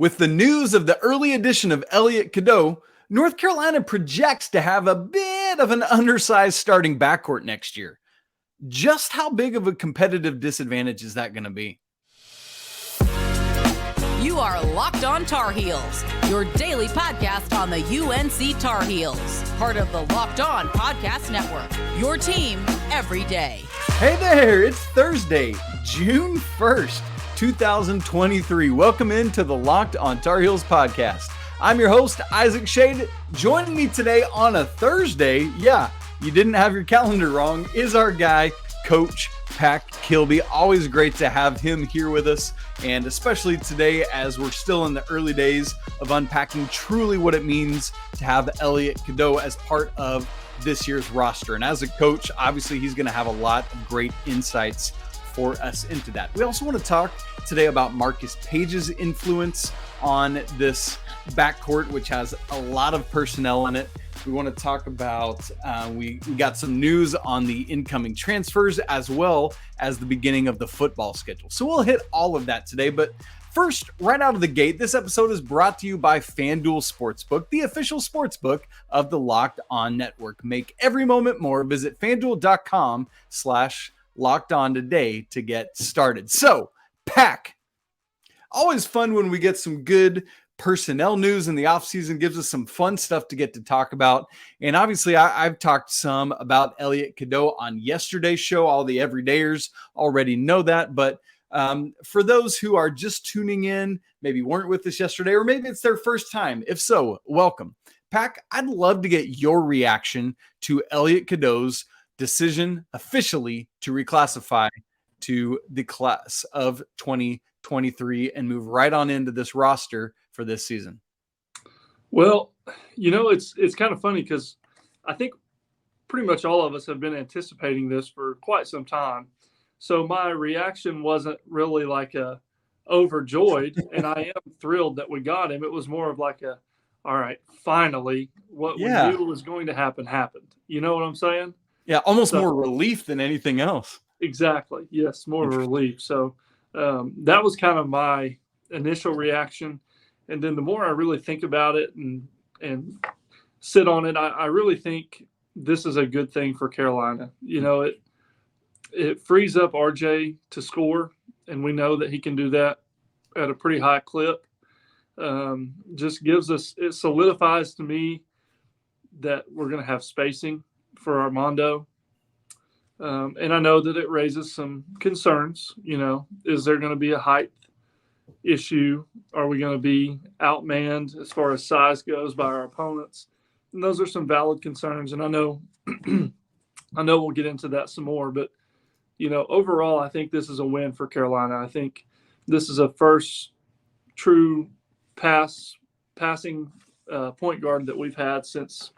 With the news of the early addition of Elliot Cadeau, North Carolina projects to have a bit of an undersized starting backcourt next year. Just how big of a competitive disadvantage is that going to be? You are Locked On Tar Heels, your daily podcast on the UNC Tar Heels. Part of the Locked On Podcast Network, your team every day. Hey there, it's Thursday, June 1st, 2023. Welcome into the Locked On Tar Heels podcast. I'm your host, Isaac Shade. Joining me today on a Thursday, yeah, you didn't have your calendar wrong, is our guy, Coach Pack Kilby. Always great to have him here with us, and especially today as we're still in the early days of unpacking truly what it means to have Elliot Cadeau as part of this year's roster. And as a coach, obviously he's going to have a lot of great insights for us into that. We also want to talk today about Marcus Paige's influence on this backcourt, which has a lot of personnel in it. We want to talk about, we got some news on the incoming transfers as well as the beginning of the football schedule. So we'll hit all of that today. But first, right out of the gate, this episode is brought to you by FanDuel Sportsbook, the official sportsbook of the Locked On Network. Make every moment more. Visit FanDuel.com/Locked On today to get started. So, Pack, always fun when we get some good personnel news in the offseason, gives us some fun stuff to get to talk about. And obviously, I've talked some about Elliot Cadeau on yesterday's show. All the everydayers already know that. But for those who are just tuning in, maybe weren't with us yesterday, or maybe it's their first time, if so, welcome. Pack, I'd love to get your reaction to Elliot Cadeau's decision officially to reclassify to the class of 2023 and move right on into this roster for this season. Well, it's kind of funny because I think pretty much all of us have been anticipating this for quite some time. So my reaction wasn't really like a overjoyed, and I am thrilled that we got him. It was more of like a, all right, finally, what we knew was going to happen happened. You know what I'm saying? Yeah, almost more relief than anything else. Exactly. Yes, more relief. So that was kind of my initial reaction. And then the more I really think about it and sit on it, I really think this is a good thing for Carolina. It frees up RJ to score, and we know that he can do that at a pretty high clip. Just gives us, it solidifies to me that we're going to have spacing for Armando. And I know that it raises some concerns. Is there going to be a height issue? Are we going to be outmanned as far as size goes by our opponents? And those are some valid concerns. And I know we'll get into that some more, but overall, I think this is a win for Carolina. I think this is a first true passing point guard that we've had since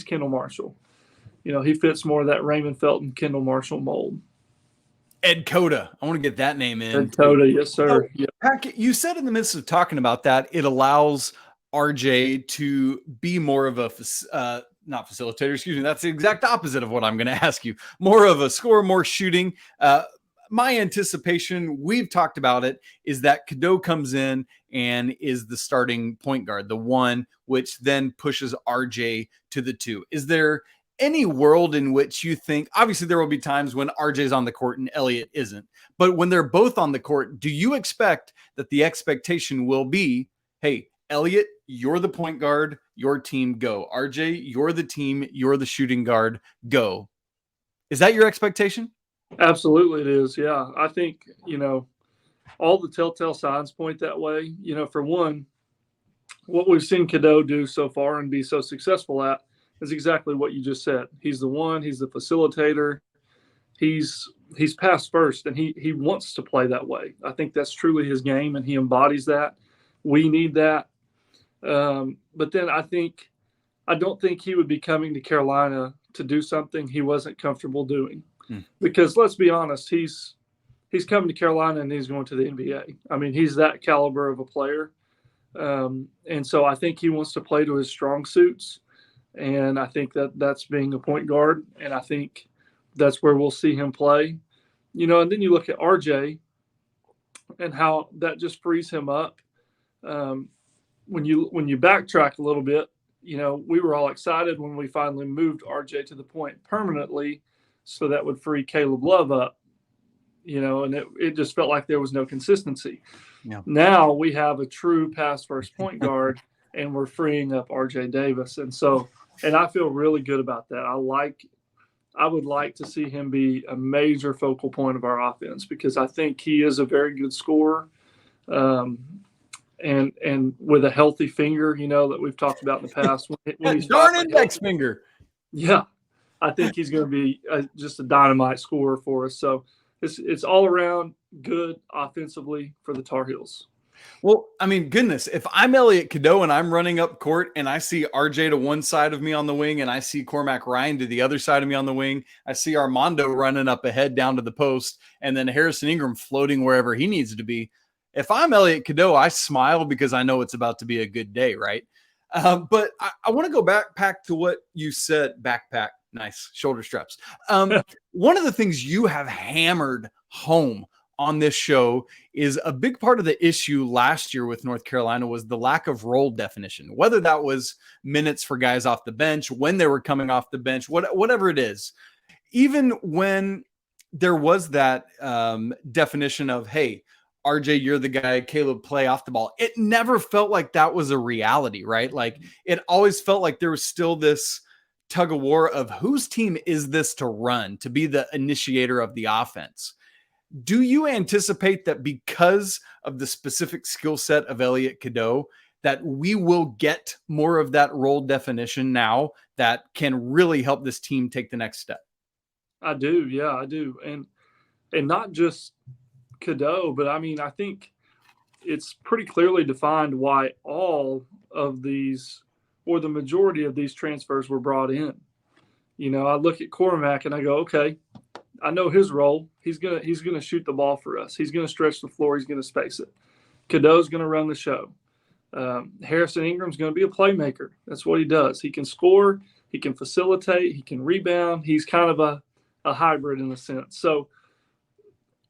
Kendall Marshall. He fits more of that Raymond Felton, Kendall Marshall mold. Ed Cota. I want to get that name in. Ed Cota, yes, sir. So, Pack, you said in the midst of talking about that, it allows RJ to be more of a, not facilitator, excuse me. That's the exact opposite of what I'm going to ask you. More of a scorer, more shooting. My anticipation, we've talked about it, is that Cadeau comes in and is the starting point guard, the one, which then pushes RJ to the two. Is there any world in which you think, obviously there will be times when RJ's on the court and Elliot isn't, but when they're both on the court, do you expect that the expectation will be, hey, Elliot, you're the point guard, your team, go. RJ, you're the team, you're the shooting guard, go. Is that your expectation? Absolutely it is, yeah. I think, all the telltale signs point that way. For one, what we've seen Cadeau do so far and be so successful at is exactly what you just said. He's the one, he's the facilitator. He's pass first, and he wants to play that way. I think that's truly his game, and he embodies that. We need that. But then I don't think he would be coming to Carolina to do something he wasn't comfortable doing. Because let's be honest, he's coming to Carolina and he's going to the NBA. I mean, he's that caliber of a player. And so I think he wants to play to his strong suits. And I think that's being a point guard. And I think that's where we'll see him play. And then you look at RJ and how that just frees him up when you backtrack a little bit, we were all excited when we finally moved RJ to the point permanently, so that would free Caleb Love up, and it just felt like there was no consistency. Yeah. Now we have a true pass first point guard, and we're freeing up RJ Davis, and I feel really good about that. I would like to see him be a major focal point of our offense, because I think he is a very good scorer. And with a healthy finger, that we've talked about in the past. When he's darn index finger. Yeah, I think he's going to be just a dynamite scorer for us. So it's all around good offensively for the Tar Heels. Well, I mean, goodness, if I'm Elliot Cadeau and I'm running up court and I see RJ to one side of me on the wing and I see Cormac Ryan to the other side of me on the wing, I see Armando running up ahead down to the post, and then Harrison Ingram floating wherever he needs to be. If I'm Elliot Cadeau, I smile because I know it's about to be a good day, right? But I want to go back to what you said, backpack, nice, shoulder straps. One of the things you have hammered home on this show is a big part of the issue last year with North Carolina was the lack of role definition, whether that was minutes for guys off the bench, when they were coming off the bench, whatever it is. Even when there was that definition of, hey, RJ, you're the guy, Caleb, play off the ball, it never felt like that was a reality, right? Like it always felt like there was still this tug of war of whose team is this to run, to be the initiator of the offense. Do you anticipate that because of the specific skill set of Elliot Cadeau, that we will get more of that role definition now that can really help this team take the next step? I do. Yeah, I do. And not just Cadeau, but I mean, I think it's pretty clearly defined why all of these, or the majority of these transfers were brought in. I look at Cormac and I go, okay, I know his role. He's gonna shoot the ball for us. He's gonna stretch the floor. He's gonna space it. Cadeau's gonna run the show. Harrison Ingram's gonna be a playmaker. That's what he does. He can score. He can facilitate. He can rebound. He's kind of a hybrid in a sense. So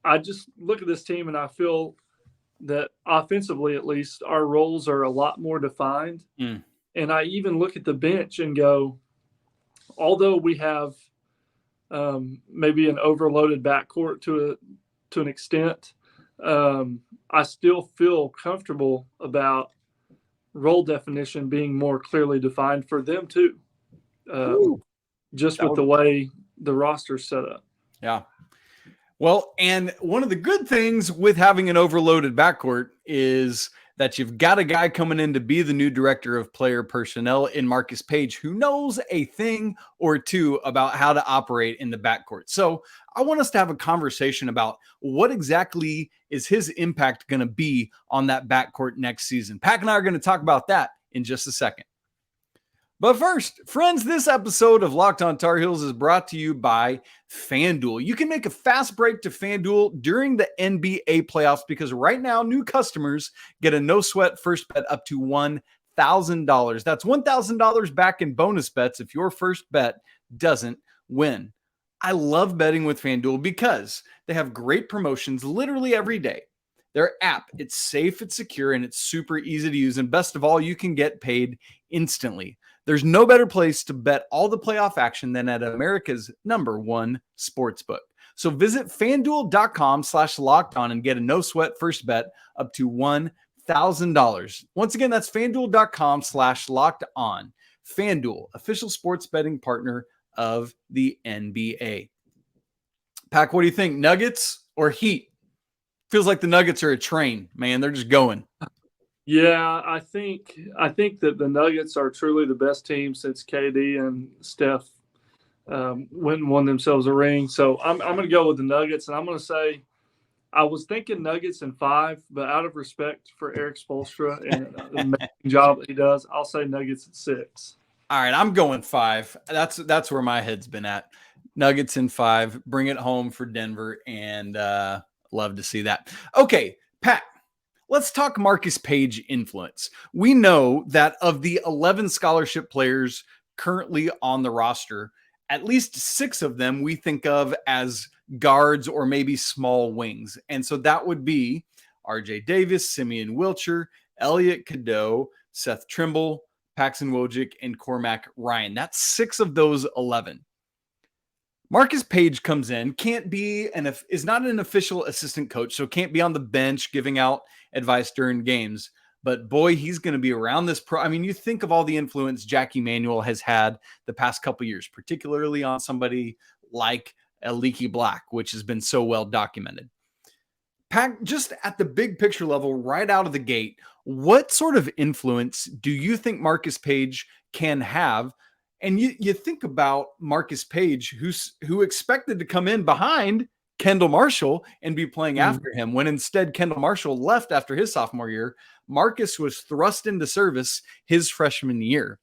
I just look at this team and I feel that offensively, at least, our roles are a lot more defined. And I even look at the bench and go, although we have maybe an overloaded backcourt to an extent, I still feel comfortable about role definition being more clearly defined for them too, just with the way the roster's set up. Yeah. Well, and one of the good things with having an overloaded backcourt is that you've got a guy coming in to be the new director of player personnel in Marcus Paige, who knows a thing or two about how to operate in the backcourt. So I want us to have a conversation about what exactly is his impact going to be on that backcourt next season. Pack and I are going to talk about that in just a second. But first, friends, this episode of Locked On Tar Heels is brought to you by FanDuel. You can make a fast break to FanDuel during the NBA playoffs because right now, new customers get a no-sweat first bet up to $1,000. That's $1,000 back in bonus bets if your first bet doesn't win. I love betting with FanDuel because they have great promotions literally every day. Their app, it's safe, it's secure, and it's super easy to use. And best of all, you can get paid instantly. There's no better place to bet all the playoff action than at America's #1 sportsbook. So visit FanDuel.com/lockedon and get a no-sweat first bet up to $1,000. Once again, that's FanDuel.com/lockedon. FanDuel, official sports betting partner of the NBA. Pack, what do you think? Nuggets or Heat? Feels like the Nuggets are a train, man. They're just going. Yeah, I think that the Nuggets are truly the best team since KD and Steph went and won themselves a ring. So I'm going to go with the Nuggets, and I'm going to say I was thinking Nuggets in 5, but out of respect for Eric Spoelstra and the amazing job that he does, I'll say Nuggets at 6. All right, I'm going 5. That's where my head's been at. Nuggets in 5. Bring it home for Denver, and love to see that. Okay, Pat. Let's talk Marcus Paige influence. We know that of the 11 scholarship players currently on the roster, at least 6 of them we think of as guards or maybe small wings. And so that would be RJ Davis, Simeon, Wilcher, Elliot Cadeau, Seth Trimble, Paxson Wojcik, and Cormac Ryan. That's 6 of those 11. Marcus Paige comes in, is not an official assistant coach, so can't be on the bench giving out advice during games. But boy, he's going to be around this. You think of all the influence Jackie Manuel has had the past couple years, particularly on somebody like a Leaky Black, which has been so well documented. Just at the big picture level, right out of the gate, what sort of influence do you think Marcus Paige can have? And you think about Marcus Paige, who expected to come in behind Kendall Marshall and be playing after him, when instead Kendall Marshall left after his sophomore year. Marcus was thrust into service his freshman year.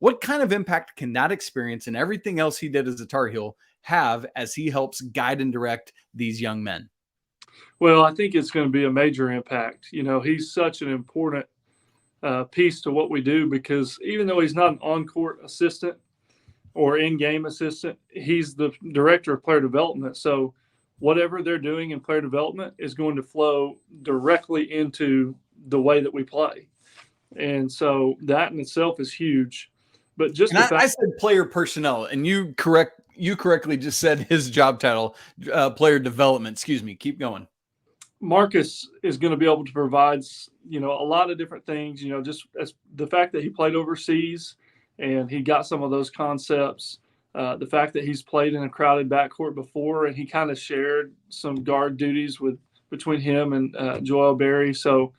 What kind of impact can that experience and everything else he did as a Tar Heel have as he helps guide and direct these young men? Well, I think it's going to be a major impact. He's such an important piece to what we do, because even though he's not an on-court assistant or in-game assistant, he's the director of player development. So whatever they're doing in player development is going to flow directly into the way that we play. And so that in itself is huge. But just I said player personnel, and you correctly just said his job title, player development. Excuse me. Keep going. Marcus is going to be able to provide, a lot of different things, just as the fact that he played overseas and he got some of those concepts, the fact that he's played in a crowded backcourt before, and he kind of shared some guard duties between him and Joel Berry. So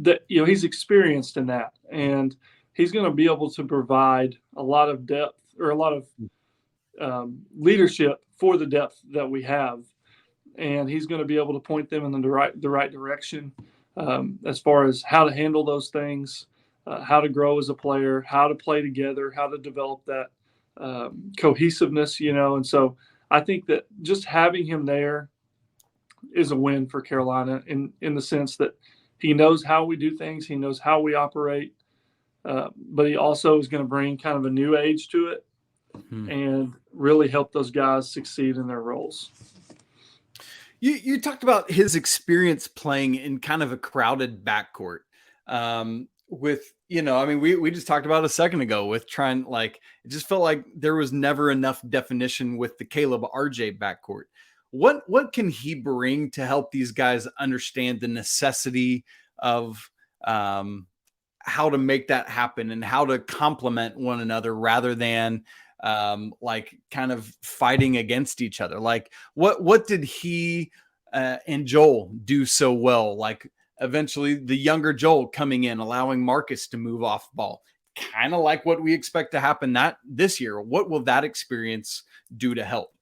that, he's experienced in that, and he's going to be able to provide a lot of depth, or a lot of leadership for the depth that we have. And he's going to be able to point them in the right direction as far as how to handle those things, how to grow as a player, how to play together, how to develop that cohesiveness, And so I think that just having him there is a win for Carolina in the sense that he knows how we do things, he knows how we operate, but he also is going to bring kind of a new age to it and really help those guys succeed in their roles. You talked about his experience playing in kind of a crowded backcourt with, we just talked about a second ago with trying, it just felt like there was never enough definition with the Caleb RJ backcourt. What can he bring to help these guys understand the necessity of how to make that happen and how to complement one another rather than kind of fighting against each other? What did he and Joel do so well? Eventually the younger Joel coming in, allowing Marcus to move off ball, kind of like what we expect to happen this year. What will that experience do to help?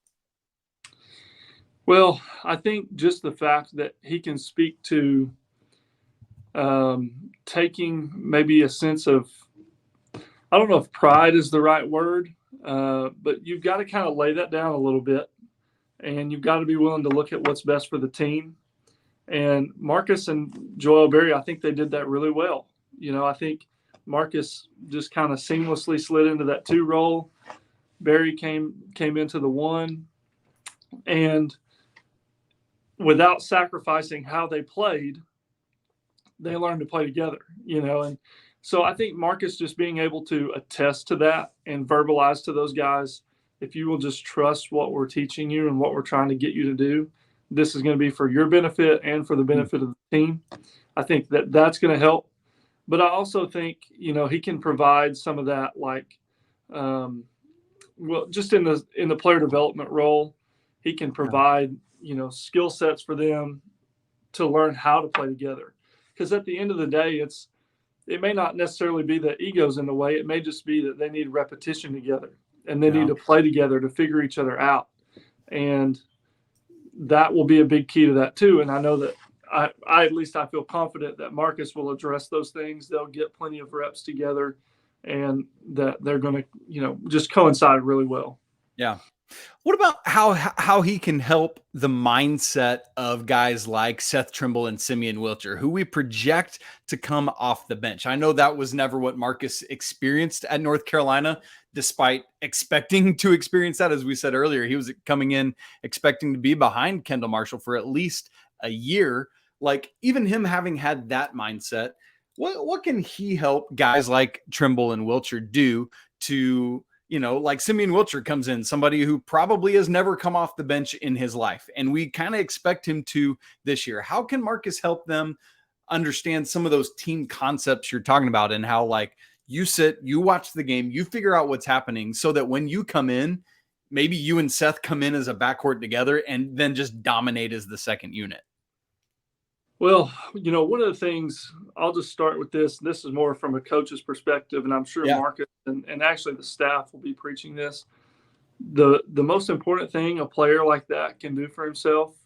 Well, I think just the fact that he can speak to taking maybe a sense of, I don't know if pride is the right word, but you've got to kind of lay that down a little bit, and you've got to be willing to look at what's best for the team. And Marcus and Joel Berry, I think they did that really well. I think Marcus just kind of seamlessly slid into that 2 role. Berry came into the 1, and without sacrificing how they played, they learned to play together, and so I think Marcus just being able to attest to that and verbalize to those guys, if you will just trust what we're teaching you and what we're trying to get you to do, this is going to be for your benefit and for the benefit of the team. I think that's going to help. But I also think, he can provide some of that, just in the player development role, he can provide, skill sets for them to learn how to play together. Because at the end of the day, it may not necessarily be that ego's in the way. It may just be that they need repetition together, and they need to play together to figure each other out. And that will be a big key to that too. And I know that I feel confident that Marcus will address those things. They'll get plenty of reps together, and that they're going to, just coincide really well. Yeah. What about how he can help the mindset of guys like Seth Trimble and Simeon Wilcher, who we project to come off the bench? I know that was never what Marcus experienced at North Carolina, despite expecting to experience that. As we said earlier, he was coming in expecting to be behind Kendall Marshall for at least a year. Even him having had that mindset, What can he help guys like Trimble and Wilcher do to, like Simeon Wilcher comes in, somebody who probably has never come off the bench in his life, and we kind of expect him to this year. How can Marcus help them understand some of those team concepts you're talking about, and how, like, you sit, you watch the game, you figure out what's happening so that when you come in, maybe you and Seth come in as a backcourt together and then just dominate as the second unit? Well, one of the things, I'll just start with this. This is more from a coach's perspective, and I'm sure Marcus and actually the staff will be preaching this. The most important thing a player like that can do for himself,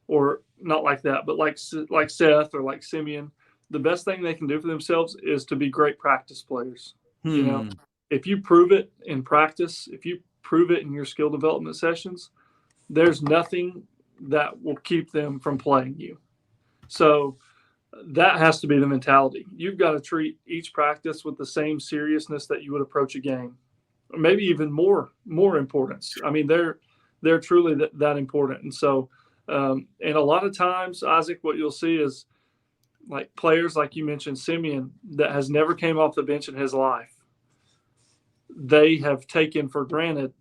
or not like that, but like Seth or like Simeon, the best thing they can do for themselves is to be great practice players. If you prove it in practice, if you prove it in your skill development sessions, there's nothing that will keep them from playing you. So that has to be the mentality. You've got to treat each practice with the same seriousness that you would approach a game, or maybe even more importance. I mean, they're truly that important. And so, and a lot of times, Isaac, what you'll see is like players, like you mentioned, Simeon, that has never came off the bench in his life. They have taken for granted,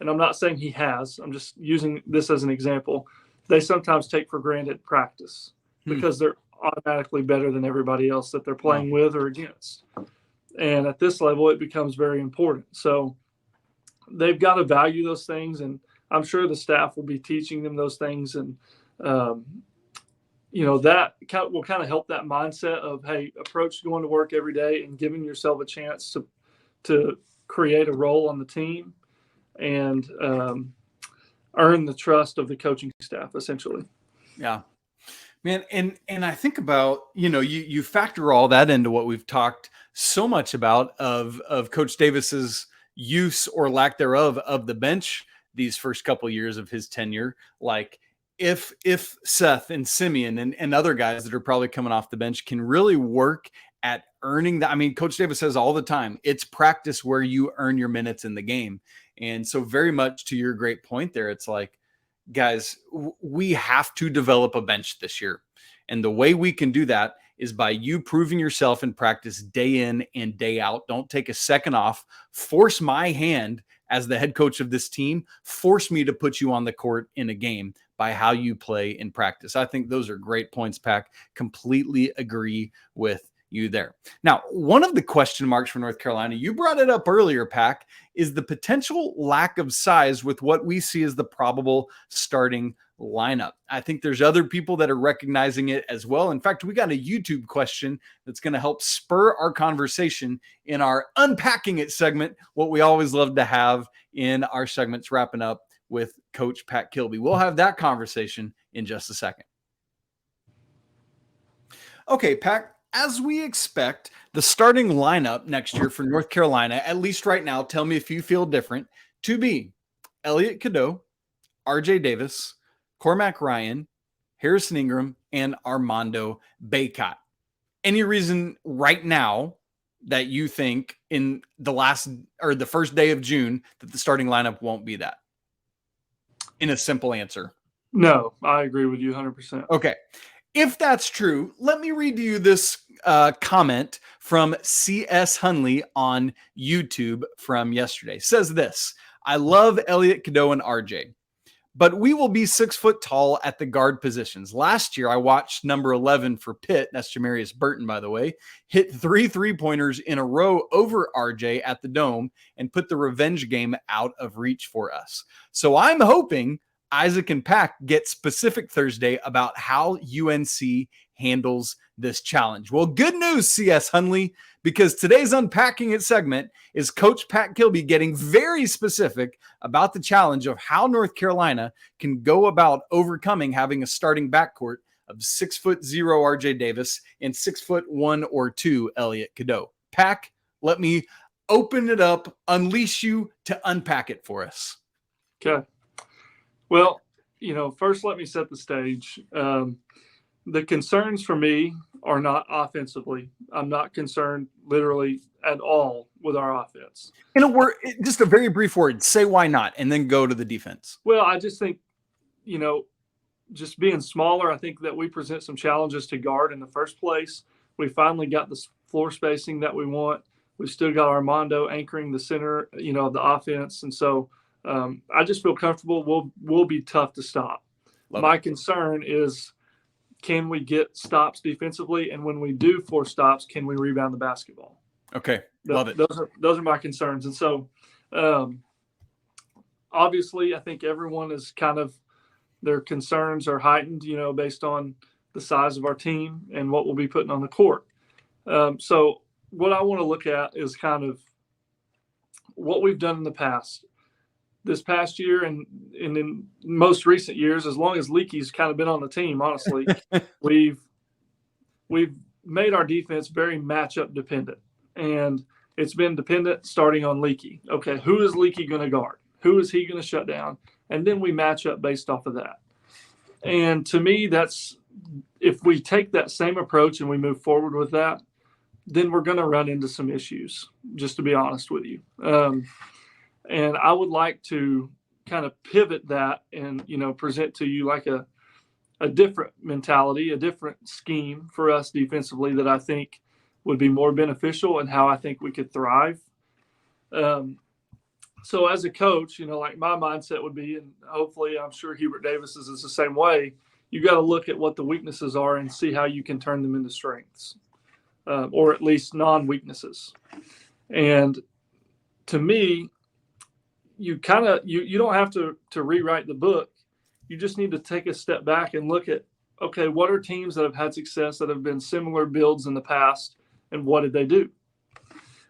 and I'm not saying he has, I'm just using this as an example. They sometimes take for granted practice because they're automatically better than everybody else that they're playing with or against. And at this level, it becomes very important. So they've got to value those things, and I'm sure the staff will be teaching them those things. And, that will kind of help that mindset of, hey, approach going to work every day and giving yourself a chance to create a role on the team and earn the trust of the coaching staff, essentially. Yeah. Man, and I think about, you factor all that into what we've talked so much about of Coach Davis's use or lack thereof of the bench these first couple years of his tenure. Like, if Seth and Simeon and other guys that are probably coming off the bench can really work at earning that. I mean, Coach Davis says all the time, it's practice where you earn your minutes in the game. And so very much to your great point there, it's like, guys, we have to develop a bench this year. And the way we can do that is by you proving yourself in practice day in and day out. Don't take a second off. Force my hand as the head coach of this team. Force me to put you on the court in a game by how you play in practice. I think those are great points, Pac. Completely agree with you there. Now, one of the question marks for North Carolina, you brought it up earlier, Pac, is the potential lack of size with what we see as the probable starting lineup. I think there's other people that are recognizing it as well. In fact, we got a YouTube question that's going to help spur our conversation in our Unpacking It segment, what we always love to have in our segments, wrapping up with Coach Pat Kilby. We'll have that conversation in just a second. Okay, Pat, as we expect, the starting lineup next year for North Carolina, at least right now, tell me if you feel different, to be Elliot Cadeau, RJ Davis, Cormac Ryan, Harrison Ingram, and Armando Bacot. Any reason right now that you think in the first day of June that the starting lineup won't be that? In a simple answer. No, I agree with you 100%. Okay. If that's true, let me read to you this comment from C.S. Hunley on YouTube from yesterday. It says this: I love Elliot Cadeau and RJ, but we will be 6 foot tall at the guard positions. Last year, I watched number 11 for Pitt, that's Jamarius Burton, by the way, hit 3 3-pointers in a row over RJ at the Dome and put the revenge game out of reach for us. So I'm hoping Isaac and Pac get specific Thursday about how UNC handles this challenge. Well, good news, C.S. Hunley, because today's Unpacking It segment is Coach Pat Kilby getting very specific about the challenge of how North Carolina can go about overcoming having a starting backcourt of 6'0" RJ Davis and 6'1" or 2" Elliot Cadeau. Pac, let me open it up, unleash you to unpack it for us. Okay. Well, first let me set the stage. The concerns for me are not offensively. I'm not concerned literally at all with our offense. In a word, just a very brief word, say why not, and then go to the defense. Well, I just think, just being smaller, I think that we present some challenges to guard in the first place. We finally got the floor spacing that we want. We've still got Armando anchoring the center, of the offense. And so I just feel comfortable. We'll be tough to stop. My concern is, can we get stops defensively? And when we do force stops, can we rebound the basketball? Okay. Love it. Those are my concerns. And so obviously I think everyone is kind of, their concerns are heightened, based on the size of our team and what we'll be putting on the court. So what I want to look at is kind of what we've done in the past. This past year and in most recent years, as long as Leaky's kind of been on the team, honestly, we've made our defense very matchup dependent. And it's been dependent starting on Leaky. Okay, who is Leaky going to guard? Who is he going to shut down? And then we match up based off of that. And to me, if we take that same approach and we move forward with that, then we're going to run into some issues, just to be honest with you. And I would like to kind of pivot that and, present to you like a different mentality, a different scheme for us defensively that I think would be more beneficial and how I think we could thrive. So as a coach, like my mindset would be, and hopefully I'm sure Hubert Davis is the same way, you got to look at what the weaknesses are and see how you can turn them into strengths, or at least non-weaknesses. And to me, you don't have to rewrite the book. You just need to take a step back and look at, okay, what are teams that have had success that have been similar builds in the past, and what did they do?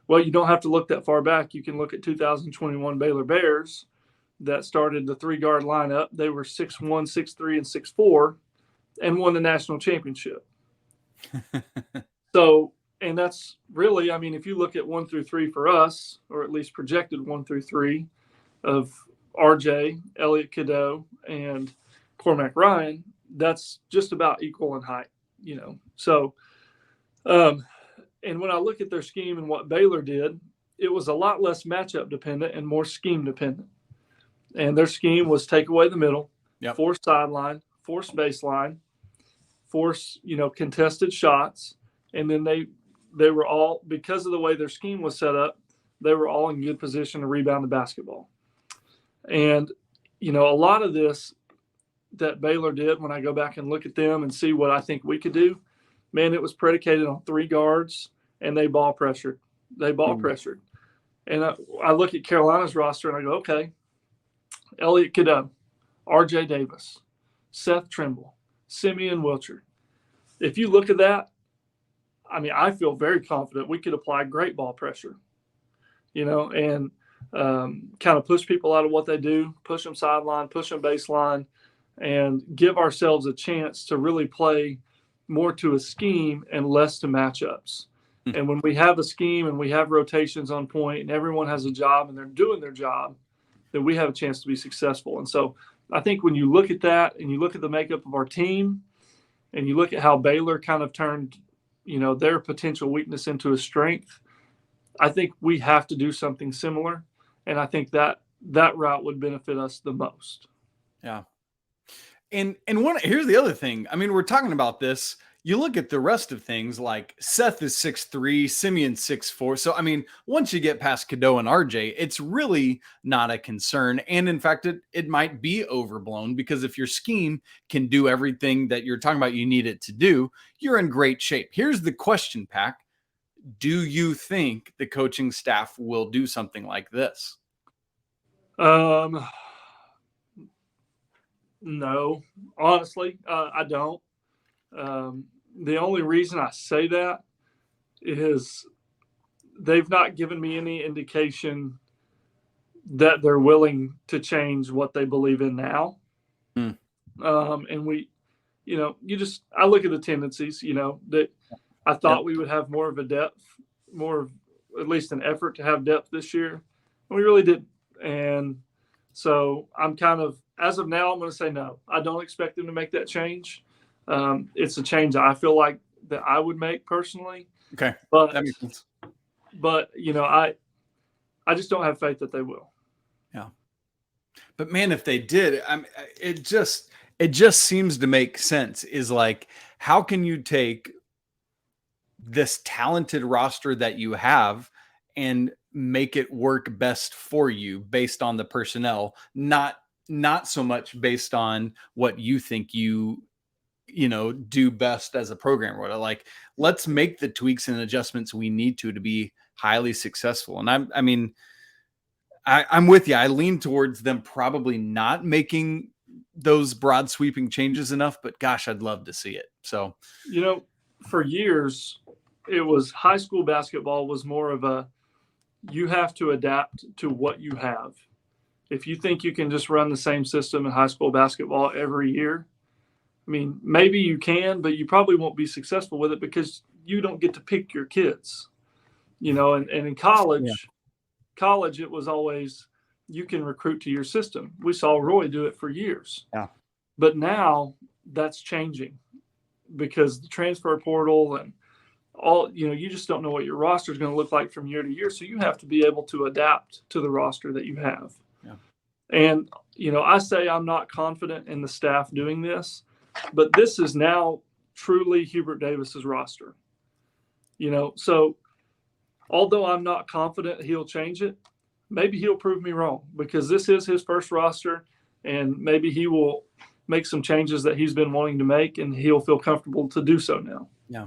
Well, you don't have to look that far back. You can look at 2021 Baylor Bears that started the 3-guard lineup. They were 6'1", 6'3", and 6'4", and won the national championship. So, and that's really, if you look at 1 through 3 for us, or at least projected 1 through 3 of RJ, Elliot Cadeau, and Cormac Ryan, that's just about equal in height, So, and when I look at their scheme and what Baylor did, it was a lot less matchup dependent and more scheme dependent. And their scheme was take away the middle, force sideline, force baseline, force, contested shots. And then they were all, because of the way their scheme was set up, they were all in good position to rebound the basketball. And, a lot of this that Baylor did, when I go back and look at them and see what I think we could do, man, it was predicated on 3 guards, and they ball pressured. And I look at Carolina's roster and I go, okay, Elliot Cadeau, RJ Davis, Seth Trimble, Simeon Wilcher. If you look at that, I feel very confident we could apply great ball pressure, and kind of push people out of what they do, push them sideline, push them baseline, and give ourselves a chance to really play more to a scheme and less to matchups. And when we have a scheme and we have rotations on point and everyone has a job and they're doing their job, then we have a chance to be successful. And so I think when you look at that and you look at the makeup of our team and you look at how Baylor kind of turned, their potential weakness into a strength, I think we have to do something similar. And I think that route would benefit us the most. Yeah. And here's the other thing. We're talking about this. You look at the rest of things, like Seth is 6'3", Simeon 6'4". So, once you get past Cadeau and RJ, it's really not a concern. And in fact, it might be overblown, because if your scheme can do everything that you're talking about you need it to do, you're in great shape. Here's the question, Pac. Do you think the coaching staff will do something like this? No, honestly, I don't. The only reason I say that is they've not given me any indication that they're willing to change what they believe in now. And we, I look at the tendencies, that I thought we would have more of a depth, more of at least an effort to have depth this year. And we really didn't. And so I'm kind of, as of now, I'm going to say no. I don't expect them to make that change. It's a change I feel like that I would make personally. Okay. But that makes sense. But I just don't have faith that they will. Yeah. But man, if they did, it just seems to make sense. Is like, how can you take this talented roster that you have and make it work best for you based on the personnel, not so much based on what you think you do best as a program. Like, let's make the tweaks and adjustments we need to be highly successful. And I'm with you. I lean towards them probably not making those broad sweeping changes enough, but gosh, I'd love to see it. So, for years, it was high school basketball was more of you have to adapt to what you have. If you think you can just run the same system in high school basketball every year, I mean, maybe you can, but you probably won't be successful with it because you don't get to pick your kids, and in college, it was always, you can recruit to your system. We saw Roy do it for years. Yeah. But now that's changing because the transfer portal and all, you just don't know what your roster is going to look like from year to year. So you have to be able to adapt to the roster that you have. Yeah. And, I say I'm not confident in the staff doing this, but this is now truly Hubert Davis's roster. So although I'm not confident he'll change it, maybe he'll prove me wrong because this is his first roster and maybe he will make some changes that he's been wanting to make and he'll feel comfortable to do so now. Yeah.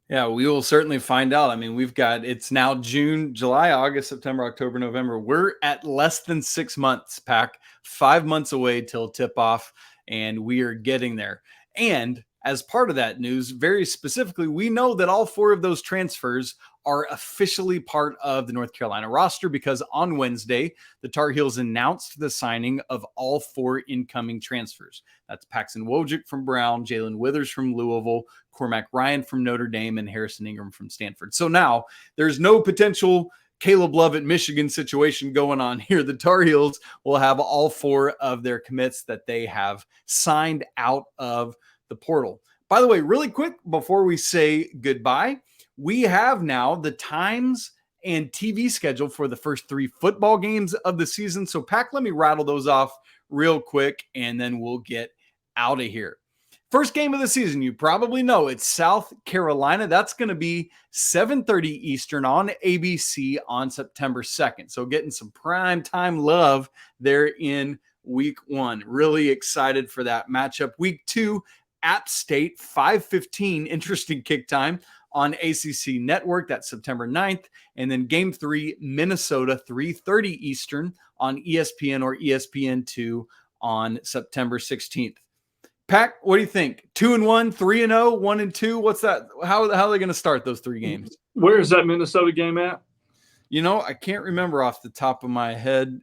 Yeah, we will certainly find out. I mean, it's now June, July, August, September, October, November. We're at less than 6 months, Pack, 5 months away till tip off, and we are getting there. And as part of that news, very specifically, we know that all 4 of those transfers are officially part of the North Carolina roster because on Wednesday, the Tar Heels announced the signing of all 4 incoming transfers. That's Paxson Wojcik from Brown, Jae'lyn Withers from Louisville, Cormac Ryan from Notre Dame, and Harrison Ingram from Stanford. So now there's no potential Caleb Love at Michigan situation going on here. The Tar Heels will have all 4 of their commits that they have signed out of the portal. By the way, really quick, before we say goodbye, we have now the times and TV schedule for the first 3 football games of the season. So, Pack, let me rattle those off real quick, and then we'll get out of here. First game of the season, you probably know it's South Carolina. That's going to be 7:30 Eastern on ABC on September 2nd. So, getting some prime time love there in week 1. Really excited for that matchup. Week 2, App State, 5:15, interesting kick time on ACC Network. That's September 9th. And then game 3, Minnesota, 3:30 Eastern on ESPN or ESPN2 on September 16th. Pack, what do you think? 2-1, 3-0, 1-2? What's that? How are they going to start those 3 games? Where is that Minnesota game at? I can't remember off the top of my head.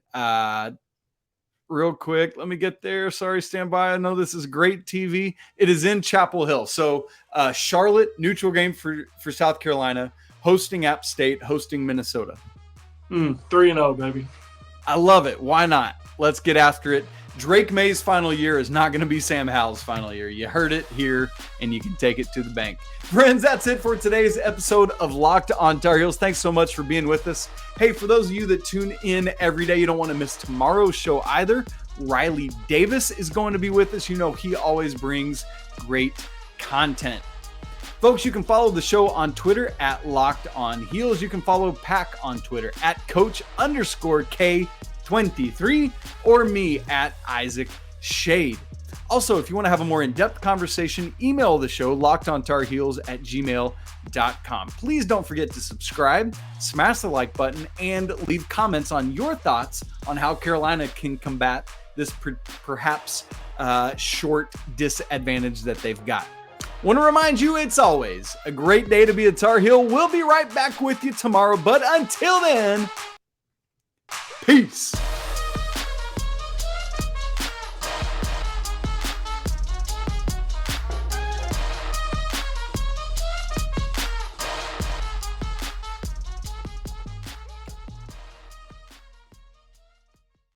Real quick, let me get there. Sorry, stand by. I know this is great TV. It is in Chapel Hill. So Charlotte, neutral game for South Carolina, hosting App State, hosting Minnesota. 3-0, baby. I love it. Why not? Let's get after it. Drake May's final year is not going to be Sam Howell's final year. You heard it here, and you can take it to the bank. Friends, that's it for today's episode of Locked on Tar Heels. Thanks so much for being with us. Hey, for those of you that tune in every day, you don't want to miss tomorrow's show either. Riley Davis is going to be with us. He always brings great content. Folks, you can follow the show on Twitter at Locked on Heels. You can follow Pack on Twitter at Coach_K23 or me at Isaac Shade. Also, if you want to have a more in-depth conversation, email the show lockedontarheels@gmail.com. Please don't forget to subscribe, smash the like button, and leave comments on your thoughts on how Carolina can combat this perhaps short disadvantage that they've got. Want to remind you, it's always a great day to be a Tar Heel. We'll be right back with you tomorrow, but until then, peace.